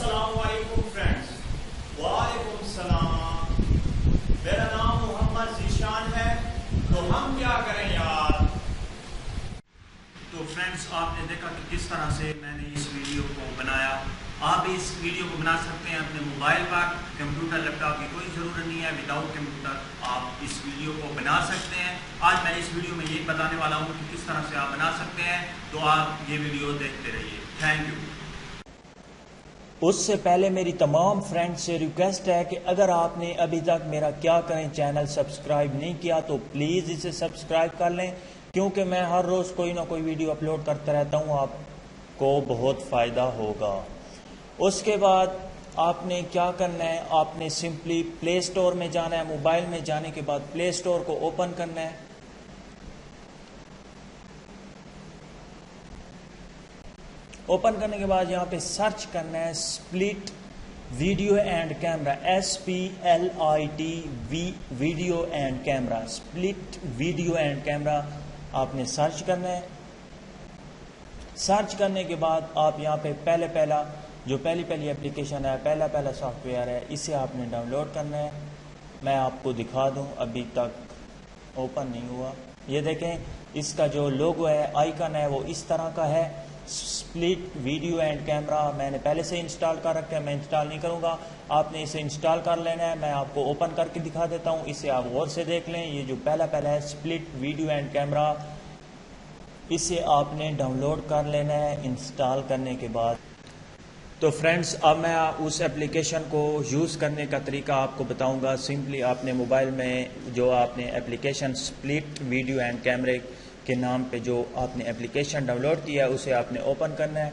अस्सलाम वालेकुम फ्रेंड्स। वालेकुम सलाम। मेरा नाम मोहम्मद ज़ीशान है। तो हम क्या करें यार। तो फ्रेंड्स, आपने देखा कि किस तरह से मैंने इस वीडियो को बनाया। आप इस वीडियो को बना सकते हैं अपने मोबाइल पर। कंप्यूटर लैपटॉप की कोई ज़रूरत नहीं है। विदाउट कंप्यूटर आप इस वीडियो को बना सकते हैं। आज मैं इस वीडियो में यही बताने वाला हूँ कि किस तरह से आप बना सकते हैं। तो आप ये वीडियो देखते रहिए। Thank you. उससे पहले मेरी तमाम फ्रेंड्स से रिक्वेस्ट है कि अगर आपने अभी तक मेरा क्या करें चैनल सब्सक्राइब नहीं किया तो प्लीज़ इसे सब्सक्राइब कर लें, क्योंकि मैं हर रोज़ कोई ना कोई वीडियो अपलोड करता रहता हूँ। आपको बहुत फ़ायदा होगा। उसके बाद आपने क्या करना है, आपने सिंपली प्ले स्टोर में जाना है। मोबाइल में जाने के बाद प्ले स्टोर को ओपन करना है। ओपन करने के बाद यहाँ पे सर्च करना है split video and camera, SPLIT video and camera, split video and camera आपने सर्च करना है। सर्च करने के बाद आप यहाँ पे पहली एप्लीकेशन है, पहला सॉफ्टवेयर है, इसे आपने डाउनलोड करना है। मैं आपको दिखा दूँ, अभी तक ओपन नहीं हुआ। ये देखें, इसका जो लोगो है, आइकन है, वो इस तरह का है। स्प्लिट वीडियो एंड कैमरा मैंने पहले से इंस्टॉल कर रखा है, मैं इंस्टॉल नहीं करूँगा। आपने इसे इंस्टॉल कर लेना है। मैं आपको ओपन करके दिखा देता हूँ, इसे आप गौर से देख लें। ये जो पहला है स्प्लिट वीडियो एंड कैमरा, इसे आपने डाउनलोड कर लेना है इंस्टॉल करने के बाद। तो फ्रेंड्स, अब मैं उस एप्लीकेशन को यूज़ करने का तरीका आपको बताऊंगा। सिंपली आपने मोबाइल में जो आपने एप्लीकेशन स्प्लिट वीडियो एंड कैमरे के नाम पे जो आपने एप्लीकेशन डाउनलोड किया है, उसे आपने ओपन करना है।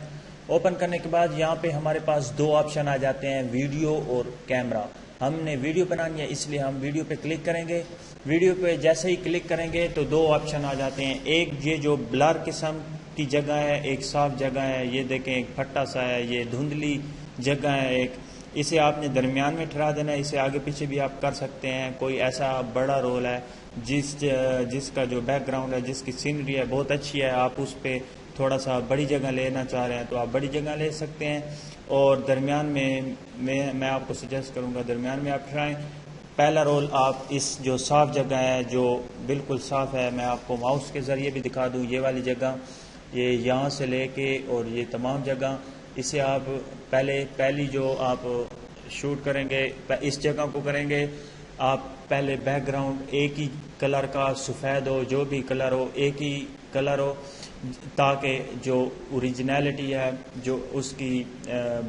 ओपन करने के बाद यहाँ पे हमारे पास दो ऑप्शन आ जाते हैं, वीडियो और कैमरा। हमने वीडियो बनानी है, इसलिए हम वीडियो पे क्लिक करेंगे। वीडियो पे जैसे ही क्लिक करेंगे तो दो ऑप्शन आ जाते हैं। एक ये जो ब्लर किस्म की जगह है, एक साफ जगह है। ये देखें, एक फट्टा सा है, ये धुंधली जगह है एक। इसे आपने दरमियान में ठहरा देना है। इसे आगे पीछे भी आप कर सकते हैं। कोई ऐसा बड़ा रोल है जिसका जो बैकग्राउंड है, जिसकी सीनरी है बहुत अच्छी है, आप उस पर थोड़ा सा बड़ी जगह लेना चाह रहे हैं तो आप बड़ी जगह ले सकते हैं। और दरमियान में मैं आपको सजेस्ट करूंगा दरमियान में आप ठहराएं। पहला रोल आप इस जो साफ जगह है, जो बिल्कुल साफ है, मैं आपको माउस के ज़रिए भी दिखा दूँ। ये वाली जगह, ये यहाँ से लेके और ये तमाम जगह, इसे आप पहली जो आप शूट करेंगे इस जगह को करेंगे। आप पहले बैकग्राउंड एक ही कलर का, सफ़ेद हो, जो भी कलर हो, एक ही कलर हो, ताकि जो ओरिजिनलिटी है, जो उसकी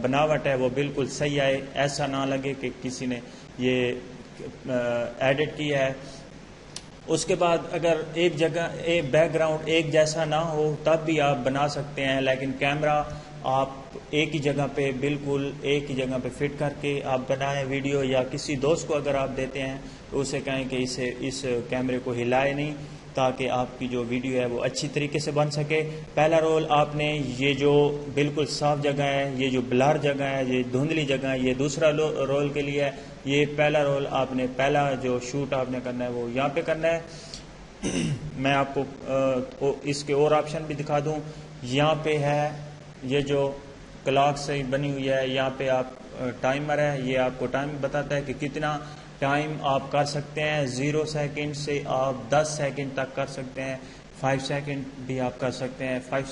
बनावट है, वो बिल्कुल सही आए। ऐसा ना लगे कि किसी ने ये एडिट किया है। उसके बाद अगर एक बैकग्राउंड एक जैसा ना हो तब भी आप बना सकते हैं, लेकिन कैमरा आप एक ही जगह पे, बिल्कुल एक ही जगह पे फिट करके आप बनाएं वीडियो। या किसी दोस्त को अगर आप देते हैं तो उसे कहें कि इस कैमरे को हिलाए नहीं, ताकि आपकी जो वीडियो है वो अच्छी तरीके से बन सके। पहला रोल आपने ये जो बिल्कुल साफ जगह है, ये जो ब्लर जगह है, ये धुंधली जगह है, ये दूसरा रोल के लिए है। ये पहला रोल आपने, पहला जो शूट आपने करना है वो यहाँ पे करना है। मैं आपको इसके और ऑप्शन भी दिखा दूँ। यहाँ पे है ये जो क्लॉक से बनी हुई है, यहाँ पे आप टाइमर है, ये आपको टाइम बताता है कि कितना टाइम आप कर सकते हैं। 0 सेकंड से आप 10 सेकंड तक कर सकते हैं। 5 सेकंड भी आप कर सकते हैं। 5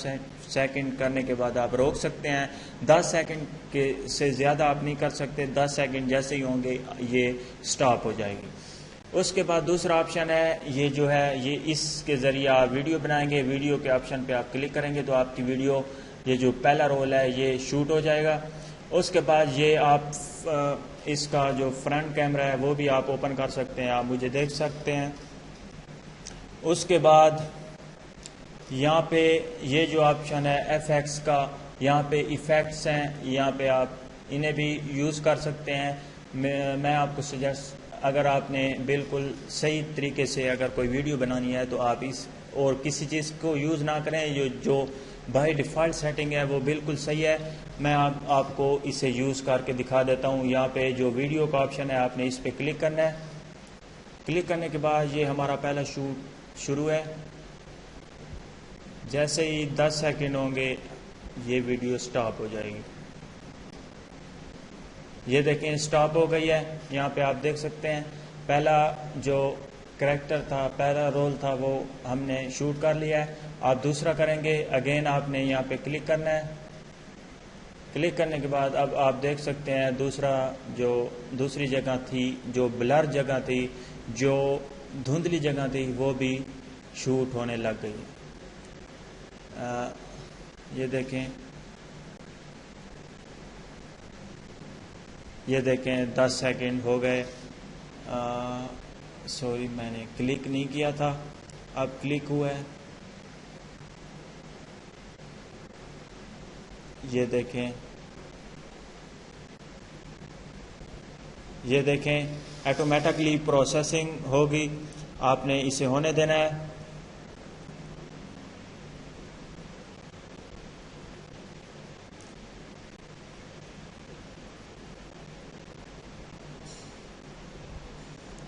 सेकंड करने के बाद आप रोक सकते हैं। 10 सेकंड के से ज़्यादा आप नहीं कर सकते। 10 सेकंड जैसे ही होंगे ये स्टॉप हो जाएगी। उसके बाद दूसरा ऑप्शन है, ये जो है, ये इसके ज़रिए आप वीडियो बनाएंगे। वीडियो के ऑप्शन पे आप क्लिक करेंगे तो आपकी वीडियो, ये जो पहला रोल है, ये शूट हो जाएगा। उसके बाद ये आप इसका जो फ्रंट कैमरा है वो भी आप ओपन कर सकते हैं, आप मुझे देख सकते हैं। उसके बाद यहाँ पे ये जो ऑप्शन है FX का, यहाँ पे इफ़ेक्ट्स हैं, यहाँ पे आप इन्हें भी यूज़ कर सकते हैं। मैं आपको सजेस्ट, अगर आपने बिल्कुल सही तरीके से अगर कोई वीडियो बनानी है तो आप इस और किसी चीज़ को यूज़ ना करें। जो बाय डिफ़ॉल्ट सेटिंग है वो बिल्कुल सही है। मैं आपको इसे यूज़ करके दिखा देता हूँ। यहाँ पे जो वीडियो का ऑप्शन है, आपने इस पर क्लिक करना है। क्लिक करने के बाद ये हमारा पहला शूट शुरू है। जैसे ही 10 सेकंड होंगे ये वीडियो स्टॉप हो जाएगी। یہ دیکھیں سٹاپ ہو گئی ہے. یہاں پہ آپ دیکھ سکتے ہیں پہلا جو کریکٹر تھا، پہلا رول تھا، وہ ہم نے شوٹ کر لیا ہے. آپ دوسرا کریں گے، اگین آپ نے یہاں پہ کلک کرنا ہے. کلک کرنے کے بعد اب آپ دیکھ سکتے ہیں دوسری جگہ تھی، جو بلر جگہ تھی، جو دھندلی جگہ تھی، وہ بھی شوٹ ہونے لگ گئی. یہ دیکھیں 10 سیکنڈ ہو گئے. سوری میں نے کلک نہیں کیا تھا، اب کلک ہوا ہے. یہ دیکھیں آٹومیٹکلی پروسیسنگ ہوگی. آپ نے اسے ہونے دینا ہے.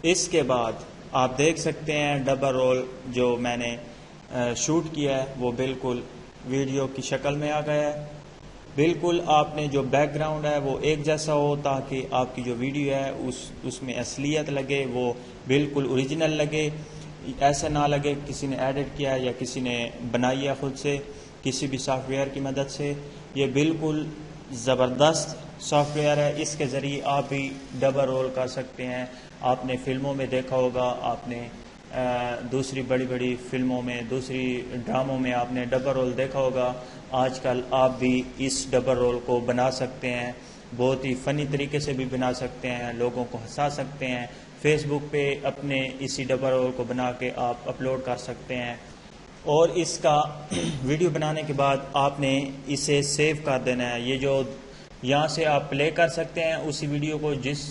اس کے بعد آپ دیکھ سکتے ہیں ڈبل رول جو میں نے شوٹ کیا ہے وہ بالکل ویڈیو کی شکل میں آ گیا ہے. بالکل آپ نے جو بیک گراؤنڈ ہے وہ ایک جیسا ہو تاکہ آپ کی جو ویڈیو ہے اس میں اصلیت لگے، وہ بالکل اوریجنل لگے. ایسا نہ لگے کسی نے ایڈٹ کیا یا کسی نے بنائی ہے خود سے کسی بھی سافٹ ویئر کی مدد سے. یہ بالکل زبردست سافٹ ویئر ہے. اس کے ذریعے آپ بھی ڈبل رول کر سکتے ہیں. آپ نے فلموں میں دیکھا ہوگا، آپ نے دوسری بڑی بڑی فلموں میں، دوسری ڈراموں میں آپ نے ڈبل رول دیکھا ہوگا. آج کل آپ بھی اس ڈبل رول کو بنا سکتے ہیں. بہت ہی فنی طریقے سے بھی بنا سکتے ہیں، لوگوں کو ہنسا سکتے ہیں. فیس بک پہ اپنے اسی ڈبل رول کو بنا کے آپ اپلوڈ کر سکتے ہیں. اور اس کا ویڈیو بنانے کے بعد آپ نے اسے سیو کر دینا ہے. یہ جو یہاں سے آپ پلے کر سکتے ہیں اسی ویڈیو کو، جس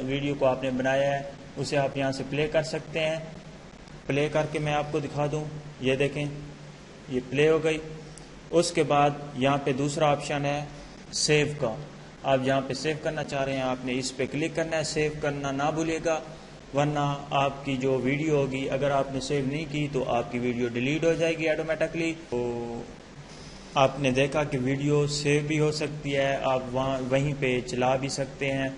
ویڈیو کو آپ نے بنایا ہے اسے آپ یہاں سے پلے کر سکتے ہیں. پلے کر کے میں آپ کو دکھا دوں. یہ دیکھیں یہ پلے ہو گئی. اس کے بعد یہاں پہ دوسرا آپشن ہے سیو کا. آپ جہاں پہ سیو کرنا چاہ رہے ہیں آپ نے اس پہ کلک کرنا ہے. سیو کرنا نہ بھولیے گا، ورنہ آپ کی جو ویڈیو ہوگی اگر آپ نے سیو نہیں کی تو آپ کی ویڈیو ڈیلیٹ ہو جائے گی آٹومیٹکلی. تو آپ نے دیکھا کہ ویڈیو سیو بھی ہو سکتی ہے، آپ وہیں پہ چلا بھی سکتے ہیں.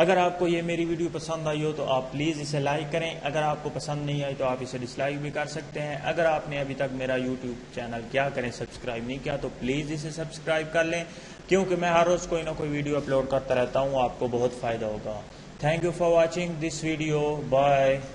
اگر آپ کو یہ میری ویڈیو پسند آئی ہو تو آپ پلیز اسے لائک کریں. اگر آپ کو پسند نہیں آئی تو آپ اسے ڈس لائک بھی کر سکتے ہیں. اگر آپ نے ابھی تک میرا یوٹیوب چینل کیا کریں سبسکرائب نہیں کیا تو پلیز اسے سبسکرائب کر لیں، کیونکہ میں ہر روز کوئی نہ کوئی ویڈیو اپلوڈ کرتا رہتا ہوں. آپ کو بہت فائدہ ہوگا. Thank you for watching this video. Bye.